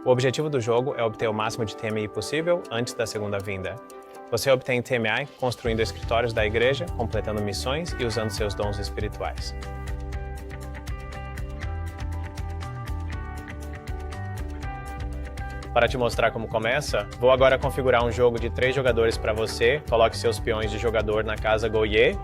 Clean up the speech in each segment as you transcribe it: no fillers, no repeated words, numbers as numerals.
O objetivo do jogo é obter o máximo de TMI possível antes da segunda vinda. Você obtém TMI construindo escritórios da igreja, completando missões e usando seus dons espirituais. Para te mostrar como começa, vou agora configurar um jogo de 3 jogadores para você. Coloque seus peões de jogador na casa Goye.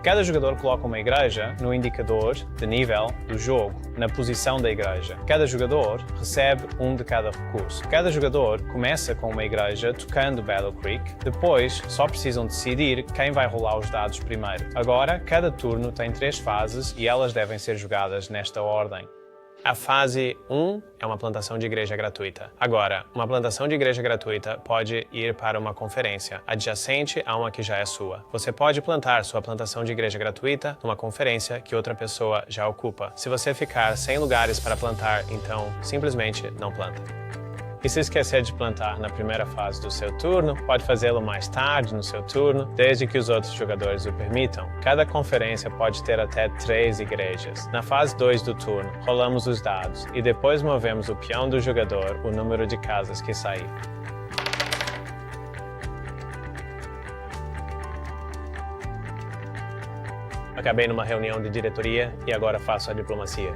Cada jogador coloca uma igreja no indicador de nível do jogo, na posição da igreja. Cada jogador recebe um de cada recurso. Cada jogador começa com uma igreja tocando Battle Creek, depois só precisam decidir quem vai rolar os dados primeiro. Agora, cada turno tem 3 fases e elas devem ser jogadas nesta ordem. A fase 1 é uma plantação de igreja gratuita. Agora, uma plantação de igreja gratuita pode ir para uma conferência adjacente a uma que já é sua. Você pode plantar sua plantação de igreja gratuita numa conferência que outra pessoa já ocupa. Se você ficar sem lugares para plantar, então simplesmente não planta. E se esquecer de plantar na primeira fase do seu turno, pode fazê-lo mais tarde no seu turno, desde que os outros jogadores o permitam. Cada conferência pode ter até 3 igrejas. Na fase 2 do turno, rolamos os dados e depois movemos o peão do jogador o número de casas que sair. Acabei numa reunião de diretoria e agora faço a diplomacia.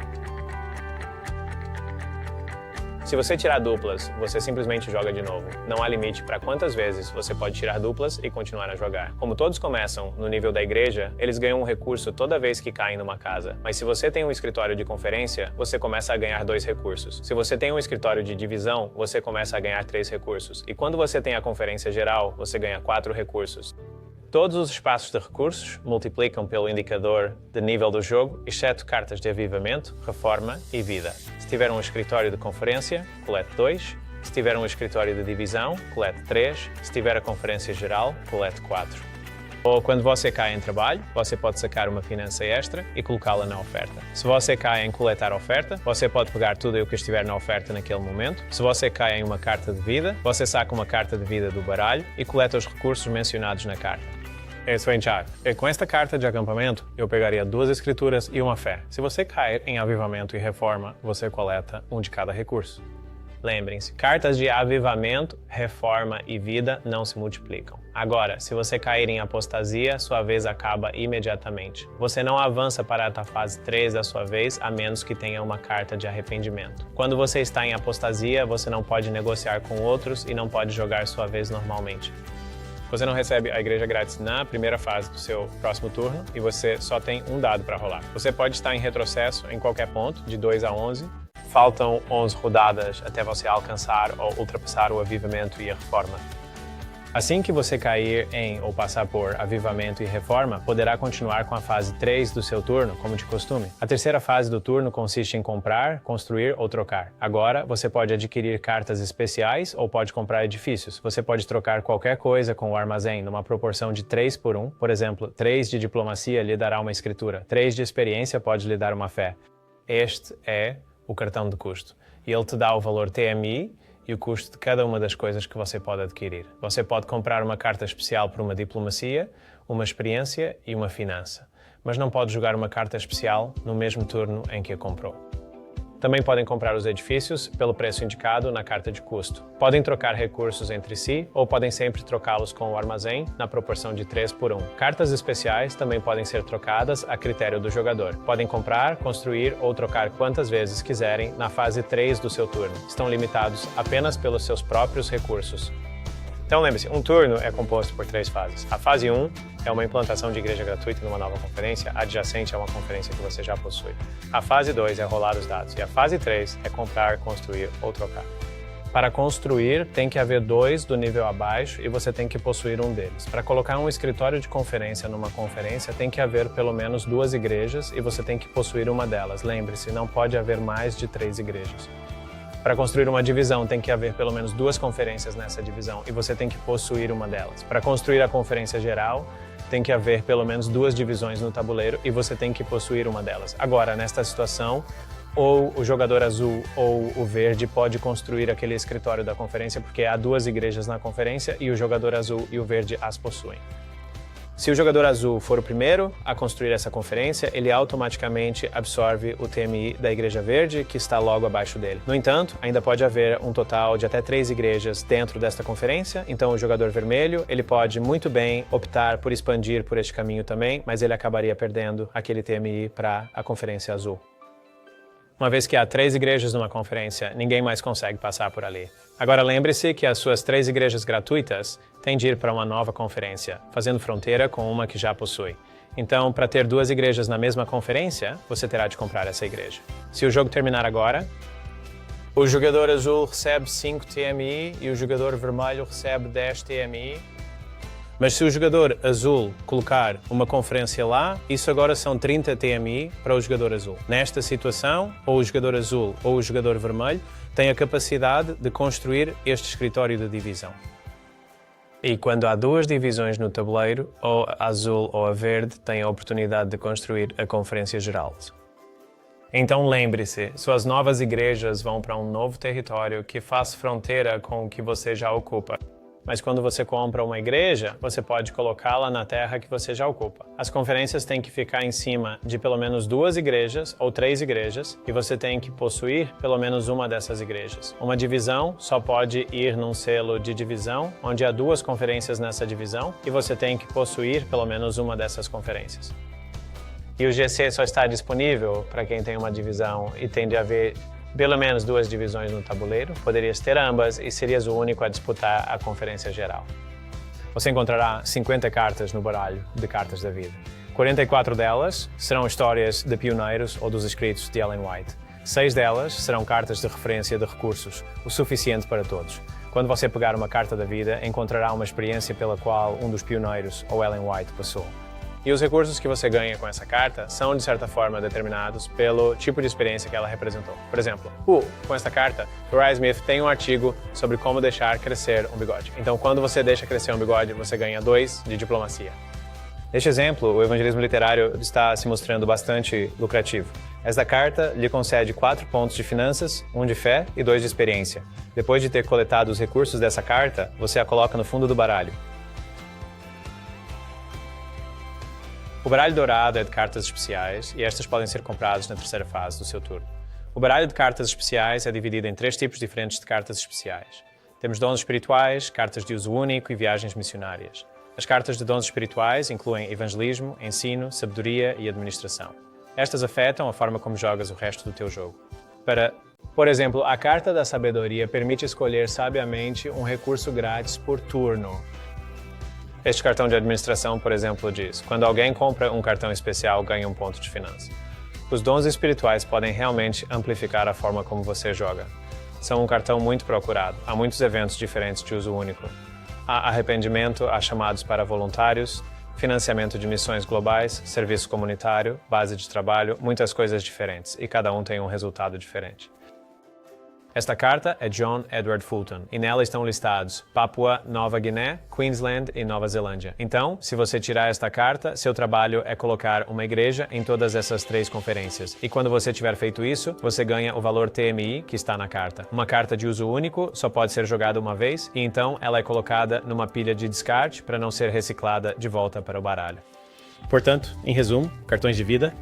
Se você tirar duplas, você simplesmente joga de novo. Não há limite para quantas vezes você pode tirar duplas e continuar a jogar. Como todos começam no nível da igreja, eles ganham um recurso toda vez que caem numa casa. Mas se você tem um escritório de conferência, você começa a ganhar 2 recursos. Se você tem um escritório de divisão, você começa a ganhar 3 recursos. E quando você tem a conferência geral, você ganha 4 recursos. Todos os espaços de recursos multiplicam pelo indicador de nível do jogo, exceto cartas de avivamento, reforma e vida. Se tiver um escritório de conferência, colete 2. Se tiver um escritório de divisão, colete 3. Se tiver a conferência geral, colete 4. Ou quando você cai em trabalho, você pode sacar uma finança extra e colocá-la na oferta. Se você cai em coletar oferta, você pode pegar tudo o que estiver na oferta naquele momento. Se você cai em uma carta de vida, você saca uma carta de vida do baralho e coleta os recursos mencionados na carta. Eu sou Thiago. E com esta carta de acampamento, eu pegaria 2 escrituras e uma fé. Se você cair em avivamento e reforma, você coleta um de cada recurso. Lembrem-se, cartas de avivamento, reforma e vida não se multiplicam. Agora, se você cair em apostasia, sua vez acaba imediatamente. Você não avança para a fase 3 da sua vez, a menos que tenha uma carta de arrependimento. Quando você está em apostasia, você não pode negociar com outros e não pode jogar sua vez normalmente. Você não recebe a igreja grátis na primeira fase do seu próximo turno e você só tem um dado para rolar. Você pode estar em retrocesso em qualquer ponto, de 2 a 11. Faltam 11 rodadas até você alcançar ou ultrapassar o avivamento e a reforma. Assim que você cair em ou passar por avivamento e reforma, poderá continuar com a fase 3 do seu turno, como de costume. A terceira fase do turno consiste em comprar, construir ou trocar. Agora, você pode adquirir cartas especiais ou pode comprar edifícios. Você pode trocar qualquer coisa com o armazém numa proporção de 3 por 1. Por exemplo, 3 de diplomacia lhe dará uma escritura. 3 de experiência pode lhe dar uma fé. Este é o cartão de custo. E ele te dá o valor TMI e o custo de cada uma das coisas que você pode adquirir. Você pode comprar uma carta especial por uma diplomacia, uma experiência e uma finança, mas não pode jogar uma carta especial no mesmo turno em que a comprou. Também podem comprar os edifícios pelo preço indicado na carta de custo. Podem trocar recursos entre si ou podem sempre trocá-los com o armazém na proporção de 3 por 1. Cartas especiais também podem ser trocadas a critério do jogador. Podem comprar, construir ou trocar quantas vezes quiserem na fase 3 do seu turno. Estão limitados apenas pelos seus próprios recursos. Então lembre-se, um turno é composto por 3 fases. A fase 1 é uma implantação de igreja gratuita numa nova conferência, adjacente a uma conferência que você já possui. A fase 2 é rolar os dados. E a fase 3 é comprar, construir ou trocar. Para construir, tem que haver 2 do nível abaixo e você tem que possuir um deles. Para colocar um escritório de conferência numa conferência, tem que haver pelo menos 2 igrejas e você tem que possuir uma delas. Lembre-se, não pode haver mais de 3 igrejas. Para construir uma divisão, tem que haver pelo menos 2 conferências nessa divisão e você tem que possuir uma delas. Para construir a conferência geral, tem que haver pelo menos 2 divisões no tabuleiro e você tem que possuir uma delas. Agora, nesta situação, ou o jogador azul ou o verde pode construir aquele escritório da conferência porque há 2 igrejas na conferência e o jogador azul e o verde as possuem. Se o jogador azul for o primeiro a construir essa conferência, ele automaticamente absorve o TMI da Igreja Verde, que está logo abaixo dele. No entanto, ainda pode haver um total de até 3 igrejas dentro desta conferência, então o jogador vermelho ele pode muito bem optar por expandir por este caminho também, mas ele acabaria perdendo aquele TMI para a conferência azul. Uma vez que há 3 igrejas numa conferência, ninguém mais consegue passar por ali. Agora lembre-se que as suas 3 igrejas gratuitas têm de ir para uma nova conferência, fazendo fronteira com uma que já possui. Então, para ter 2 igrejas na mesma conferência, você terá de comprar essa igreja. Se o jogo terminar agora, o jogador azul recebe 5 TMI e o jogador vermelho recebe 10 TMI. Mas se o jogador azul colocar uma conferência lá, isso agora são 30 TMI para o jogador azul. Nesta situação, ou o jogador azul ou o jogador vermelho têm a capacidade de construir este escritório de divisão. E quando há 2 divisões no tabuleiro, ou a azul ou a verde têm a oportunidade de construir a Conferência Geral. Então lembre-se, suas novas igrejas vão para um novo território que faz fronteira com o que você já ocupa. Mas quando você compra uma igreja, você pode colocá-la na terra que você já ocupa. As conferências têm que ficar em cima de pelo menos 2 igrejas ou 3 igrejas e você tem que possuir pelo menos uma dessas igrejas. Uma divisão só pode ir num selo de divisão, onde há 2 conferências nessa divisão e você tem que possuir pelo menos uma dessas conferências. E o GC só está disponível para quem tem uma divisão e tem de haver pelo menos 2 divisões no tabuleiro, poderias ter ambas e serias o único a disputar a Conferência Geral. Você encontrará 50 cartas no baralho de cartas da vida. 44 delas serão histórias de pioneiros ou dos escritos de Ellen White. 6 delas serão cartas de referência de recursos, o suficiente para todos. Quando você pegar uma carta da vida, encontrará uma experiência pela qual um dos pioneiros ou Ellen White passou. E os recursos que você ganha com essa carta são, de certa forma, determinados pelo tipo de experiência que ela representou. Por exemplo, com esta carta, Uriah Smith tem um artigo sobre como deixar crescer um bigode. Então, quando você deixa crescer um bigode, você ganha 2 de diplomacia. Neste exemplo, o evangelismo literário está se mostrando bastante lucrativo. Esta carta lhe concede 4 pontos de finanças, 1 de fé e 2 de experiência. Depois de ter coletado os recursos dessa carta, você a coloca no fundo do baralho. O baralho dourado é de cartas especiais e estas podem ser compradas na terceira fase do seu turno. O baralho de cartas especiais é dividido em 3 tipos diferentes de cartas especiais. Temos dons espirituais, cartas de uso único e viagens missionárias. As cartas de dons espirituais incluem evangelismo, ensino, sabedoria e administração. Estas afetam a forma como jogas o resto do teu jogo. Por exemplo, a carta da sabedoria permite escolher sabiamente um recurso grátis por turno. Este cartão de administração, por exemplo, diz: quando alguém compra um cartão especial, ganha 1 ponto de finança. Os dons espirituais podem realmente amplificar a forma como você joga. São um cartão muito procurado. Há muitos eventos diferentes de uso único. Há arrependimento, há chamados para voluntários, financiamento de missões globais, serviço comunitário, base de trabalho, muitas coisas diferentes, e cada um tem um resultado diferente. Esta carta é John Edward Fulton, e nela estão listados Papua Nova Guiné, Queensland e Nova Zelândia. Então, se você tirar esta carta, seu trabalho é colocar uma igreja em todas essas 3 conferências. E quando você tiver feito isso, você ganha o valor TMI que está na carta. Uma carta de uso único só pode ser jogada uma vez, e então ela é colocada numa pilha de descarte para não ser reciclada de volta para o baralho. Portanto, em resumo, cartões de vida.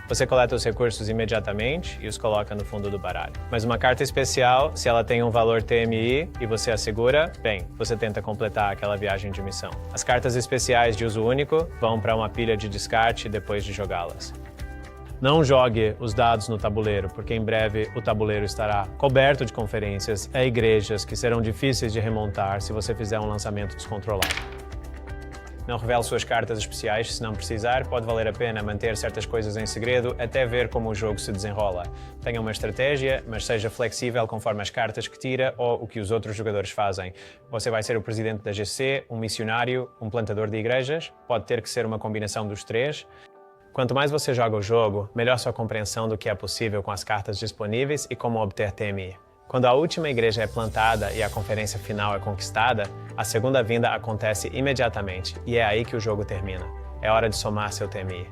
Você coleta os recursos imediatamente e os coloca no fundo do baralho. Mas uma carta especial, se ela tem um valor TMI e você a segura, bem, você tenta completar aquela viagem de missão. As cartas especiais de uso único vão para uma pilha de descarte depois de jogá-las. Não jogue os dados no tabuleiro, porque em breve o tabuleiro estará coberto de conferências e igrejas que serão difíceis de remontar se você fizer um lançamento descontrolado. Não revele suas cartas especiais se não precisar, pode valer a pena manter certas coisas em segredo até ver como o jogo se desenrola. Tenha uma estratégia, mas seja flexível conforme as cartas que tira ou o que os outros jogadores fazem. Você vai ser o presidente da GC, um missionário, um plantador de igrejas, pode ter que ser uma combinação dos 3. Quanto mais você joga o jogo, melhor sua compreensão do que é possível com as cartas disponíveis e como obter TMI. Quando a última igreja é plantada e a conferência final é conquistada, a segunda vinda acontece imediatamente e é aí que o jogo termina. É hora de somar seu TMI.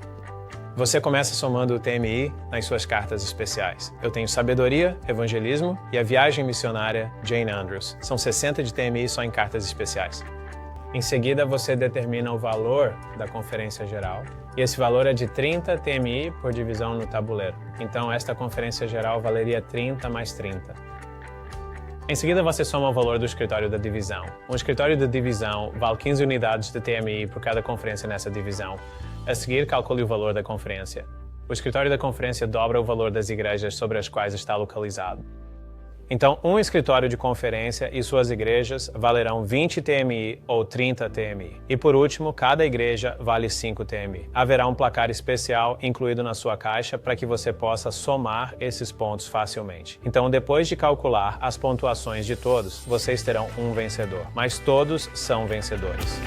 Você começa somando o TMI nas suas cartas especiais. Eu tenho sabedoria, evangelismo e a viagem missionária Jane Andrews. São 60 de TMI só em cartas especiais. Em seguida, você determina o valor da conferência geral, e esse valor é de 30 TMI por divisão no tabuleiro. Então, esta conferência geral valeria 30 mais 30. Em seguida, você soma o valor do escritório da divisão. Um escritório de divisão vale 15 unidades de TMI por cada conferência nessa divisão. A seguir, calcule o valor da conferência. O escritório da conferência dobra o valor das igrejas sobre as quais está localizado. Então, um escritório de conferência e suas igrejas valerão 20 TMI ou 30 TMI. E por último, cada igreja vale 5 TMI. Haverá um placar especial incluído na sua caixa para que você possa somar esses pontos facilmente. Então, depois de calcular as pontuações de todos, vocês terão um vencedor. Mas todos são vencedores.